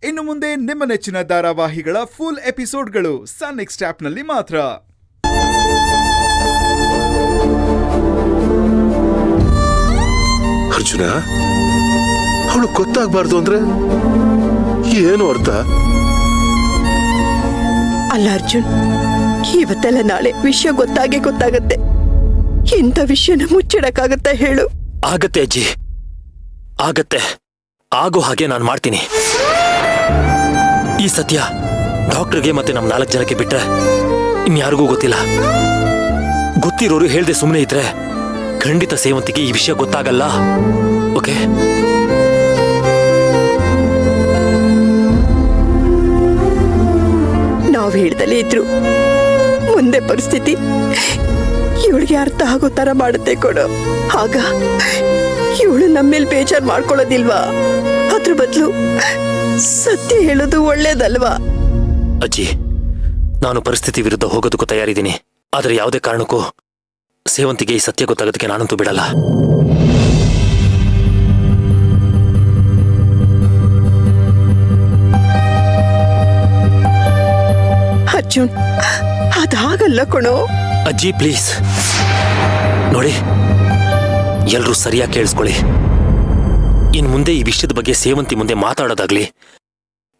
ಇನ್ನು ಮುಂದೆ ನಿಮ್ಮ ನೆಚ್ಚಿನ ಧಾರಾವಾಹಿಗಳ ಫುಲ್ ಎಪಿಸೋಡ್ಗಳು ಸನ್ ನೆಕ್ಸ್ಟ್ ಆಪ್ನಲ್ಲಿ ಮಾತ್ರ. ಅರ್ಜುನ, ಅವಳು ಗೊತ್ತಾಗಬಾರ್ದು ಅಂದ್ರೆ ಏನು ಅರ್ಥ? ಅಲ್ಲ ಅರ್ಜುನ್, ಇವತ್ತೆಲ್ಲ ನಾಳೆ ವಿಷಯ ಗೊತ್ತಾಗತ್ತೆ. ಇಂಥ ವಿಷಯನ ಮುಚ್ಚಿಡಕ್ಕಾಗತ್ತಾ ಹೇಳು? ಆಗತ್ತೆ ಅಜ್ಜಿ, ಆಗತ್ತೆ. ಆಗೋ ಹಾಗೆ ನಾನು ಮಾಡ್ತೀನಿ. ಈ ಸತ್ಯ ಡಾಕ್ಟರ್ಗೆ ಮತ್ತೆ ನಮ್ 4 ಜನಕ್ಕೆ ಬಿಟ್ರೆ ಇನ್ಯಾರಿಗೂ ಗೊತ್ತಿಲ್ಲ. ಗೊತ್ತಿರೋರು ಹೇಳ್ದೆ ಸುಮ್ಮನೆ ಇದ್ರೆ ಖಂಡಿತ ಸೇವಂತಿಗೆ ಈ ವಿಷಯ ಗೊತ್ತಾಗಲ್ಲ. ಓಕೆ? ನಾವು ಹೇಳ್ದಲೇ ಇದ್ರು ಮುಂದೆ ಪರಿಸ್ಥಿತಿ ಇವಳಿಗೆ ಅರ್ಥ ಆಗೋ ತರ ಮಾಡುತ್ತೆ ಕೊಡು. ಆಗ ಇವಳು ನಮ್ಮೇಲೆ ಬೇಜಾರು ಮಾಡ್ಕೊಳ್ಳೋದಿಲ್ವಾ? ಅದ್ರ ಬದಲು ಸತ್ಯ ಹೇಳೋದು ಒಳ್ಳೇದಲ್ವಾ? ಅಜ್ಜಿ, ನಾನು ಪರಿಸ್ಥಿತಿ ವಿರುದ್ಧ ಹೋಗೋದಕ್ಕೂ ತಯಾರಿದ್ದೀನಿ. ಆದ್ರೆ ಯಾವುದೇ ಕಾರಣಕ್ಕೂ ಸೇವಂತಿಗೆ ಈ ಸತ್ಯ ಗೊತ್ತಾಗೋದಕ್ಕೆ ನಾನಂತೂ ಬಿಡಲ್ಲ. ಅರ್ಜುನ್, ಅದಾಗಲ್ಲ ಕಣೋ. ಅಜ್ಜಿ ಪ್ಲೀಸ್ ನೋಡಿ, ಎಲ್ರೂ ಸರಿಯಾಗಿ ಕೇಳಿಸ್ಕೊಳ್ಳಿ. ಇನ್ ಮುಂದೆ ಈ ವಿಷಯದ ಬಗ್ಗೆ ಸೇವಂತಿ ಮುಂದೆ ಮಾತಾಡೋದಾಗ್ಲಿ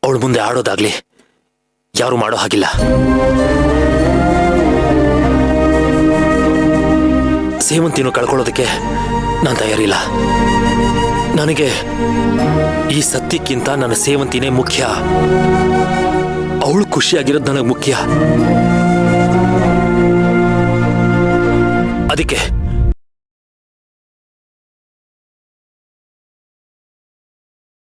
ಅವಳ ಮುಂದೆ ಆಡೋದಾಗ್ಲಿ ಯಾರು ಮಾಡೋ ಹಾಗಿಲ್ಲ. ಸೇವಂತಿನೂ ಕಳ್ಕೊಳ್ಳೋದಕ್ಕೆ ನಾನು ತಯಾರಿಲ್ಲ. ನನಗೆ ಈ ಸತ್ಯಕ್ಕಿಂತ ನನ್ನ ಸೇವಂತಿನೇ ಮುಖ್ಯ. ಅವಳು ಖುಷಿಯಾಗಿರೋದು ನನಗೆ ಮುಖ್ಯ. ಅದಕ್ಕೆ